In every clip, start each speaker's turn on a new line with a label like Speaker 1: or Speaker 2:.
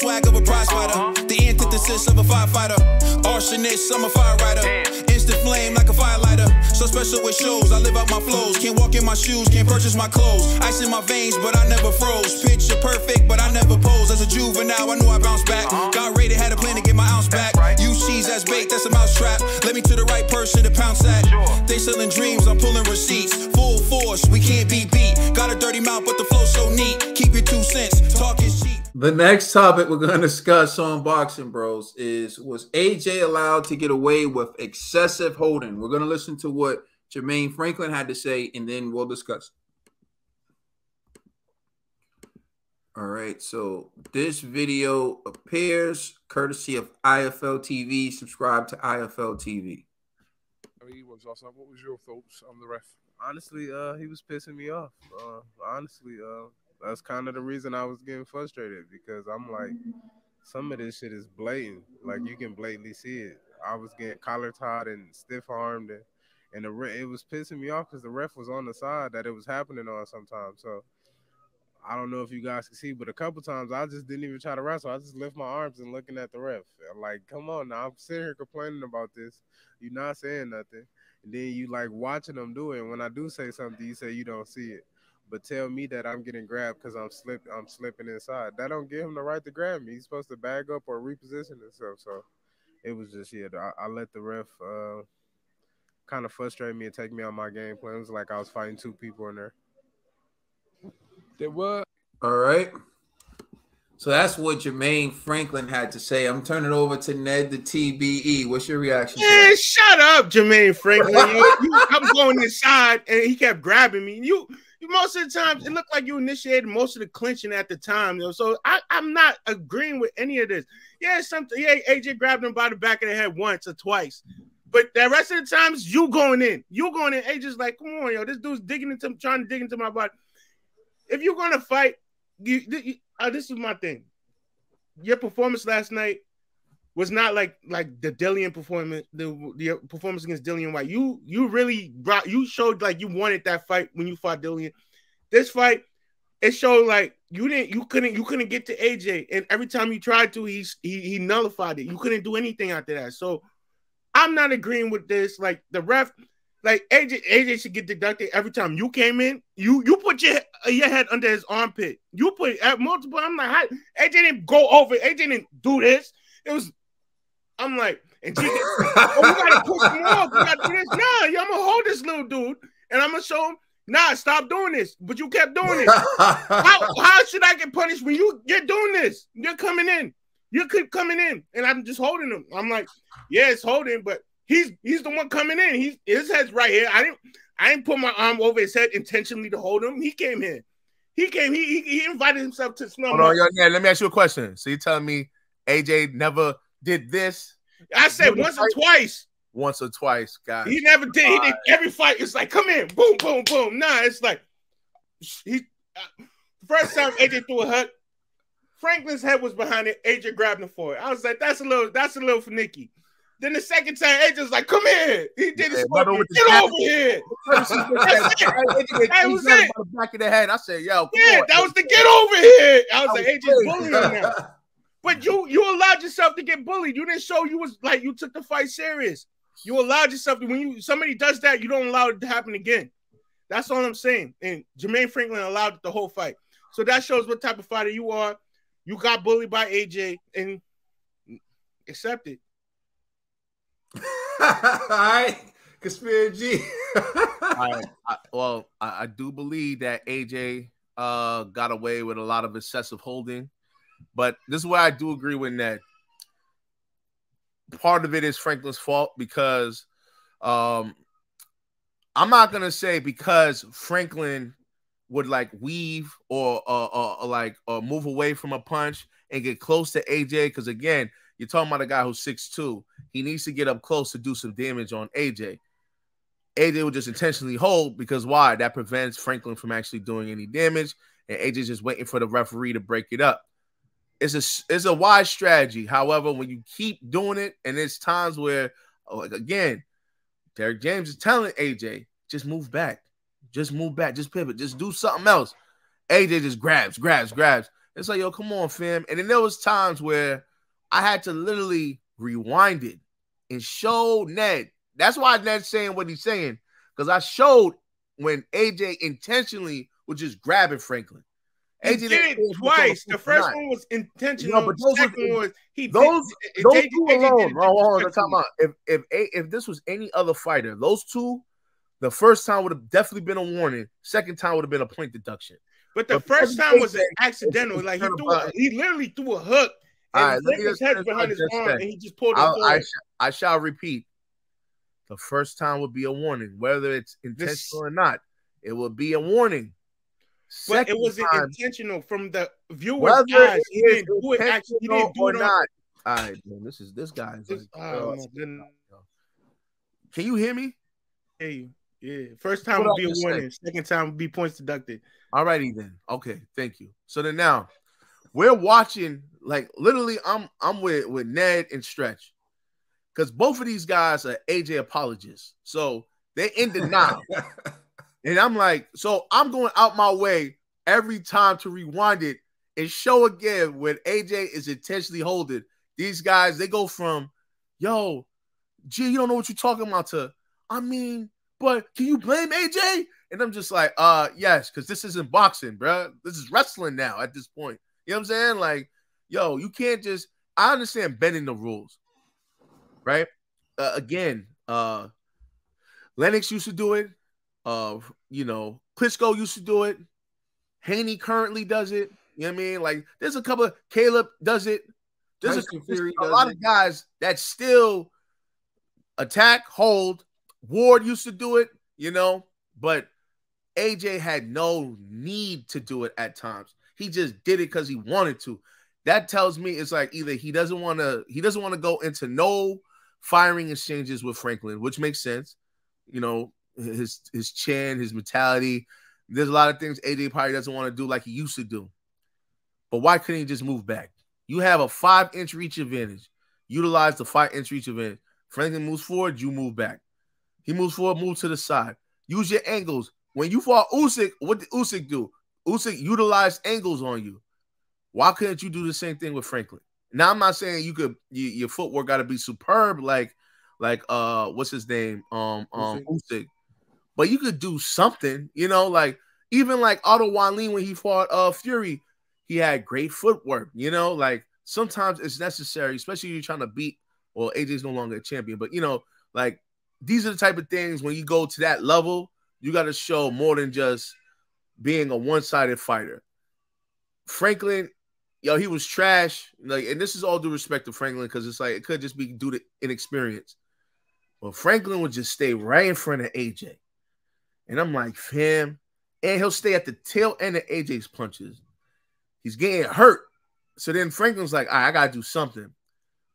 Speaker 1: swag of a prize fighter. The antithesis of a firefighter. Arsonist, I'm a fire rider. Instant flame like a firelighter. So special with shows, I live out my flows. Can't walk in my shoes, can't purchase my clothes. Ice in my veins, but I never froze. Picture perfect, but I never pose. As a juvenile, I knew I bounced back. Got rated, had a plan to get my ounce back. Use cheese as bait, that's a mousetrap. Let me to the right person to pounce at. They selling dreams, I'm pulling receipts. Full force, we can't be beat. Got a dirty mouth, but the flow so neat. Keep your 2 cents, talk is cheap.
Speaker 2: The next topic we're going to discuss on Boxing Bros is, was AJ allowed to get away with excessive holding? We're going to listen to what Jermaine Franklin had to say, and then we'll discuss. All right, so this video appears courtesy of IFL TV. Subscribe to IFL TV.
Speaker 3: What was your thoughts on the ref?
Speaker 4: Honestly, he was pissing me off. Honestly, that's kind of the reason I was getting frustrated, because I'm like, some of this shit is blatant. Like, you can blatantly see it. I was getting collar tied and stiff armed, and it was pissing me off because the ref was on the side that it was happening on sometimes. So I don't know if you guys can see, but a couple times I just didn't even try to wrestle. I just lift my arms and looking at the ref. I'm like, come on now, I'm sitting here complaining about this. You're not saying nothing. And then you like watching them do it. And when I do say something, you say you don't see it. But tell me that I'm getting grabbed because I'm slipping inside. That don't give him the right to grab me. He's supposed to bag up or reposition himself. So it was just, yeah, I let the ref kind of frustrate me and take me out my game plan. It was like I was fighting two people in there.
Speaker 3: There were.
Speaker 2: All right. So that's what Jermaine Franklin had to say. I'm turning it over to Ned the TBE. What's your reaction?
Speaker 5: Man, shut up, Jermaine Franklin. I'm going inside, and he kept grabbing me. You most of the times, it looked like you initiated most of the clinching at the time. So I'm not agreeing with any of this. Yeah, AJ grabbed him by the back of the head once or twice. But the rest of the times, you going in. AJ's like, come on, yo, this dude's trying to dig into my body. If you're going to fight, this is my thing. Your performance last night was not like the Dillian performance, the performance against Dillian White. You showed like you wanted that fight when you fought Dillian. This fight, it showed like you couldn't get to AJ, and every time you tried to, he nullified it. You couldn't do anything after that. So I'm not agreeing with this. Like the ref. Like AJ should get deducted every time you came in. You put your head under his armpit. You put at multiple. I'm like, AJ didn't go over. AJ didn't do this. It was. I'm like, and we gotta push him off. We gotta do this. Nah, I'm gonna hold this little dude, and I'm gonna show him. Nah, stop doing this. But you kept doing it. How should I get punished when you're doing this? You're coming in. You keep coming in, and I'm just holding him. I'm like, yeah, it's holding, but. He's the one coming in. His head's right here. I didn't put my arm over his head intentionally to hold him. He came here. He invited himself to smell.
Speaker 3: Hold on, yeah, let me ask you a question. So you're telling me AJ never did this?
Speaker 5: I said once or twice.
Speaker 3: Once or twice, guys.
Speaker 5: He never did. He did every fight. It's like, come in, boom, boom, boom. Nah, it's like first time AJ threw a hut. Franklin's head was behind it. AJ grabbed him for it. I was like, that's a little finicky. Then the second time, AJ's like, come here. He did his get over here. That's it. That was it.
Speaker 3: Back of the head. I said, yo,
Speaker 5: that was the get over here. I was like, AJ's bullying him now. But you allowed yourself to get bullied. You didn't show you took the fight serious. You allowed yourself to, when somebody does that, you don't allow it to happen again. That's all I'm saying. And Jermaine Franklin allowed it the whole fight. So that shows what type of fighter you are. You got bullied by AJ and accept it.
Speaker 2: All right, Conspiracy.
Speaker 3: I do believe that AJ got away with a lot of excessive holding, but this is where I do agree with Ned. Part of it is Franklin's fault because I'm not gonna say because Franklin would like weave or move away from a punch and get close to AJ, because again, you're talking about a guy who's 6'2". He needs to get up close to do some damage on AJ. AJ would just intentionally hold because why? That prevents Franklin from actually doing any damage, and AJ's just waiting for the referee to break it up. It's a wise strategy. However, when you keep doing it, and there's times where, again, Derek James is telling AJ, just move back, just pivot, just do something else. AJ just grabs. It's like, yo, come on, fam. And then there was times where I had to literally rewind it and show Ned. That's why Ned's saying what he's saying, because I showed when AJ intentionally was just grabbing Franklin.
Speaker 5: He
Speaker 3: AJ
Speaker 5: did it twice. The first one was intentional.
Speaker 3: No, but
Speaker 5: the second was
Speaker 3: those
Speaker 5: AJ
Speaker 3: two
Speaker 5: did it
Speaker 3: alone. Hold on,
Speaker 5: respectfully.
Speaker 3: if this was any other fighter, those two, the first time would have definitely been a warning. Second time would have been a point deduction.
Speaker 5: But the first time was an accidental. Like he literally threw a hook and put his head behind his arm, and he just pulled it.
Speaker 3: I shall repeat. The first time would be a warning, whether it's intentional or not. It will be a warning.
Speaker 5: But it wasn't intentional from the viewer's eyes. He didn't do it actually. He didn't do it
Speaker 3: not. All right, man. This guy is like, can you hear me?
Speaker 5: Hey, yeah. First time would be a warning. Second time would be points deducted.
Speaker 3: All righty then. Okay, thank you. So then now we're watching, like literally, I'm with Ned and Stretch. Because both of these guys are AJ apologists. So they're in denial. And I'm like, so I'm going out my way every time to rewind it and show again when AJ is intentionally holding. These guys, they go from, yo, gee, you don't know what you're talking about to, I mean, but can you blame AJ? And I'm just like, yes, because this isn't boxing, bro. This is wrestling now at this point. You know what I'm saying? Like, yo, you can't just, I understand bending the rules. Right? Again, Lennox used to do it. Klitschko used to do it. Haney currently does it. You know what I mean? Like, there's a couple of Caleb does it. There's a lot of guys that still attack, hold. Ward used to do it, but AJ had no need to do it at times. He just did it because he wanted to. That tells me it's like either he doesn't want to go into no firing exchanges with Franklin, which makes sense. His chin, his mentality. There's a lot of things AJ probably doesn't want to do like he used to do. But why couldn't he just move back? You have a 5-inch reach advantage. Utilize the 5-inch reach advantage. Franklin moves forward, you move back. He moves forward, move to the side. Use your angles. When you fought Usyk, what did Usyk do? Usyk utilized angles on you. Why couldn't you do the same thing with Franklin? Now, I'm not saying your footwork got to be superb like what's his name? Usyk. But you could do something, like even like Otto Wallin when he fought Fury, he had great footwork, like sometimes it's necessary, especially if you're trying to beat, well, AJ's no longer a champion, but like these are the type of things when you go to that level, you got to show more than just being a one-sided fighter. Franklin, he was trash. Like, and this is all due respect to Franklin because it's like it could just be due to inexperience. But Franklin would just stay right in front of AJ. And I'm like, fam, and he'll stay at the tail end of AJ's punches. He's getting hurt. So then Franklin's like, all right, I got to do something.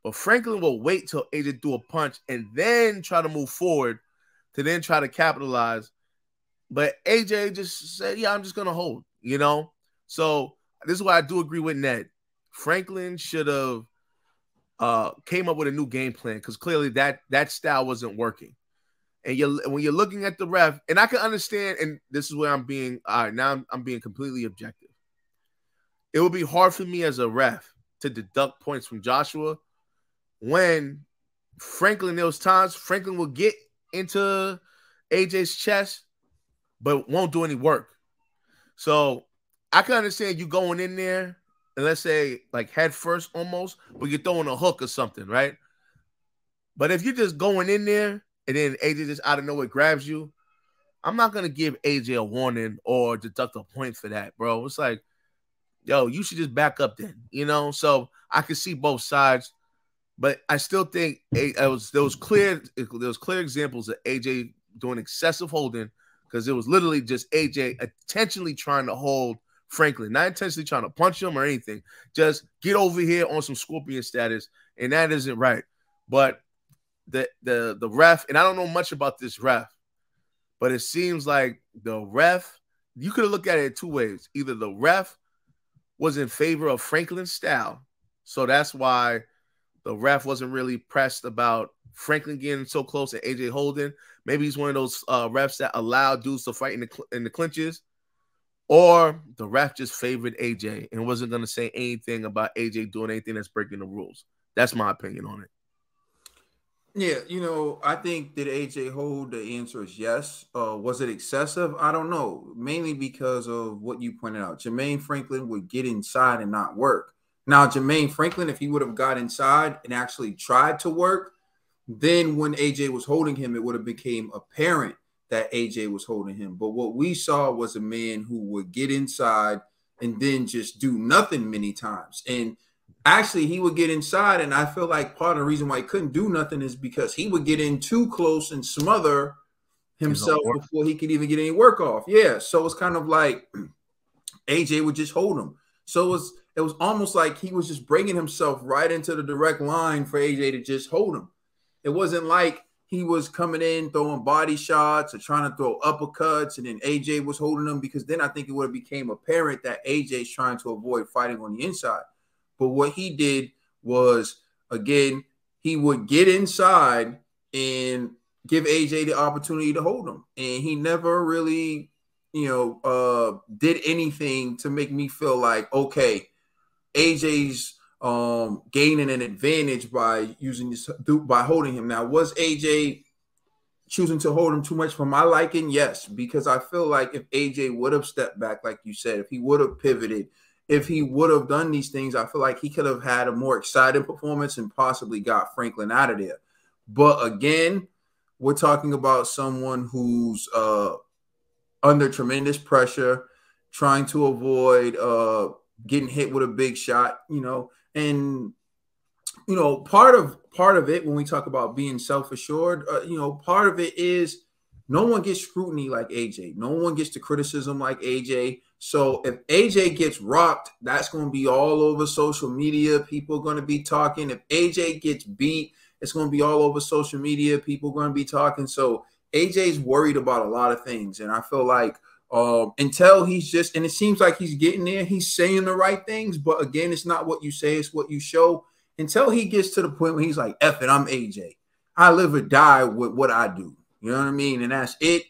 Speaker 3: But Franklin will wait till AJ do a punch and then try to move forward to then try to capitalize. But AJ just said, yeah, I'm just going to hold, So this is why I do agree with Ned. Franklin should have came up with a new game plan because clearly that style wasn't working. And when you're looking at the ref, and I can understand, and this is where I'm being I'm being completely objective. It would be hard for me as a ref to deduct points from Joshua when Franklin, those times Franklin will get into AJ's chest, but won't do any work. So I can understand you going in there and let's say like head first almost, but you're throwing a hook or something, right? But if you're just going in there and then AJ just out of nowhere grabs you, I'm not going to give AJ a warning or deduct a point for that, bro. It's like, yo, you should just back up then, So I can see both sides, but I still think there was clear examples of AJ doing excessive holding because it was literally just AJ intentionally trying to hold Franklin, not intentionally trying to punch him or anything. Just get over here on some scorpion status, and that isn't right. But the ref, and I don't know much about this ref, but it seems like the ref, you could have looked at it two ways. Either the ref was in favor of Franklin's style, so that's why the ref wasn't really pressed about Franklin getting so close and AJ holding. Maybe he's one of those refs that allow dudes to fight in the clinches. or the ref just favored AJ and wasn't going to say anything about AJ doing anything that's breaking the rules. That's my opinion on it.
Speaker 2: Yeah, I think did AJ hold? The answer is yes. Was it excessive? I don't know. Mainly because of what you pointed out. Jermaine Franklin would get inside and not work. Now, Jermaine Franklin, if he would have got inside and actually tried to work, then when AJ was holding him, it would have became apparent that AJ was holding him. But what we saw was a man who would get inside and then just do nothing many times. And actually, he would get inside, and I feel like part of the reason why he couldn't do nothing is because he would get in too close and smother himself before he could even get any work off. Yeah, so it's kind of like AJ would just hold him. So it was almost like he was just bringing himself right into the direct line for AJ to just hold him. It wasn't like he was coming in, throwing body shots or trying to throw uppercuts, and then AJ was holding him, because then I think it would have became apparent that AJ's trying to avoid fighting on the inside. But what he did was, again, he would get inside and give AJ the opportunity to hold him. And he never really, did anything to make me feel like, okay, AJ's gaining an advantage by by holding him. Now, was AJ choosing to hold him too much for my liking? Yes, because I feel like if AJ would have stepped back, like you said, if he would have pivoted, if he would have done these things, I feel like he could have had a more exciting performance and possibly got Franklin out of there. But again, we're talking about someone who's under tremendous pressure, trying to avoid getting hit with a big shot, and part of it when we talk about being self-assured, part of it is no one gets scrutiny like AJ. No one gets the criticism like AJ. So if AJ gets rocked, that's going to be all over social media. People are going to be talking. If AJ gets beat, it's going to be all over social media. People are going to be talking. So AJ's worried about a lot of things. And I feel like until he's just, and it seems like he's getting there, he's saying the right things. But again, it's not what you say, it's what you show. Until he gets to the point where he's like, F it, I'm AJ. I live or die with what I do. You know what I mean? And that's it.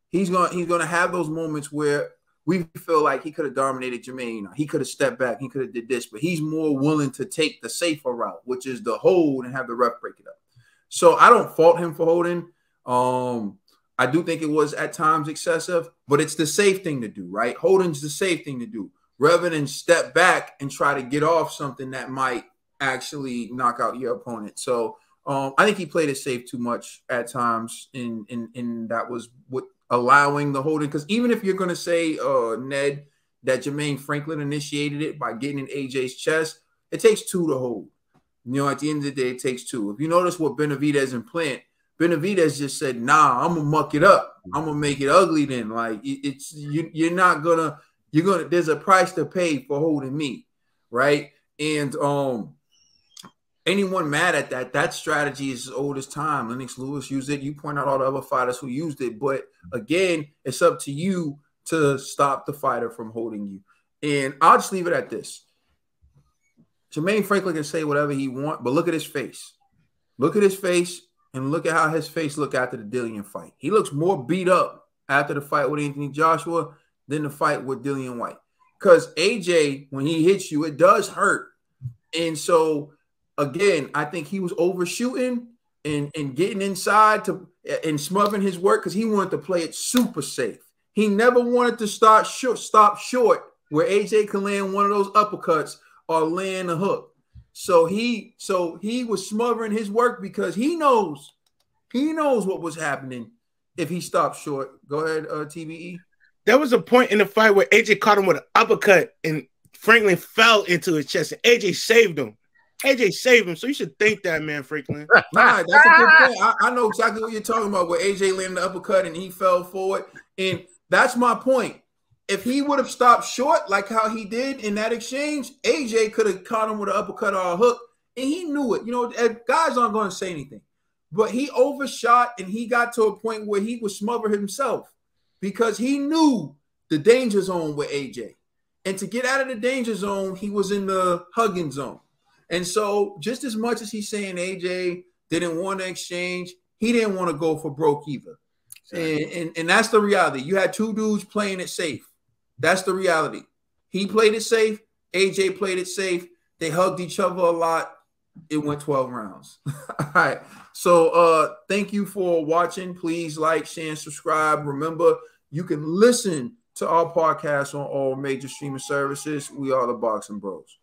Speaker 2: He's going to have those moments where we feel like he could have dominated Jermaine. He could have stepped back. He could have did this, but he's more willing to take the safer route, which is the hold and have the ref break it up. So I don't fault him for holding. I do think it was at times excessive, but it's the safe thing to do, right? Holding's the safe thing to do, rather than step back and try to get off something that might actually knock out your opponent. So I think he played it safe too much at times, and that was what allowing the holding. Because even if you're going to say, Ned, that Jermaine Franklin initiated it by getting in AJ's chest, it takes two to hold. At the end of the day, it takes two. If you notice what Benavidez and Plant, Benavidez just said, nah, I'm going to muck it up. I'm going to make it ugly then. Like, you're not going to, there's a price to pay for holding me, right? And anyone mad at that strategy is as old as time. Lennox Lewis used it. You point out all the other fighters who used it. But again, it's up to you to stop the fighter from holding you. And I'll just leave it at this. Jermaine Franklin can say whatever he wants, but look at his face. Look at his face and look at how his face looked after the Dillian fight. He looks more beat up after the fight with Anthony Joshua than the fight with Dillian White. Because AJ, when he hits you, it does hurt. And so again, I think he was overshooting and getting inside and smothering his work because he wanted to play it super safe. He never wanted to stop short where AJ can land one of those uppercuts or land a hook. So he was smothering his work because he knows what was happening if he stopped short. Go ahead, TBE.
Speaker 5: There was a point in the fight where AJ caught him with an uppercut and Franklin fell into his chest and AJ saved him. AJ saved him, so you should thank that man, Franklin.
Speaker 2: Nah, that's a good point. I know exactly what you're talking about, where AJ landed the uppercut and he fell forward. And that's my point. If he would have stopped short like how he did in that exchange, AJ could have caught him with an uppercut or a hook, and he knew it. Guys aren't going to say anything. But he overshot, and he got to a point where he would smother himself because he knew the danger zone with AJ. And to get out of the danger zone, he was in the hugging zone. And so just as much as he's saying AJ didn't want to exchange, he didn't want to go for broke either. And that's the reality. You had two dudes playing it safe. That's the reality. He played it safe. AJ played it safe. They hugged each other a lot. It went 12 rounds. All right. So thank you for watching. Please like, share, and subscribe. Remember, you can listen to our podcast on all major streaming services. We are the Boxing Bros.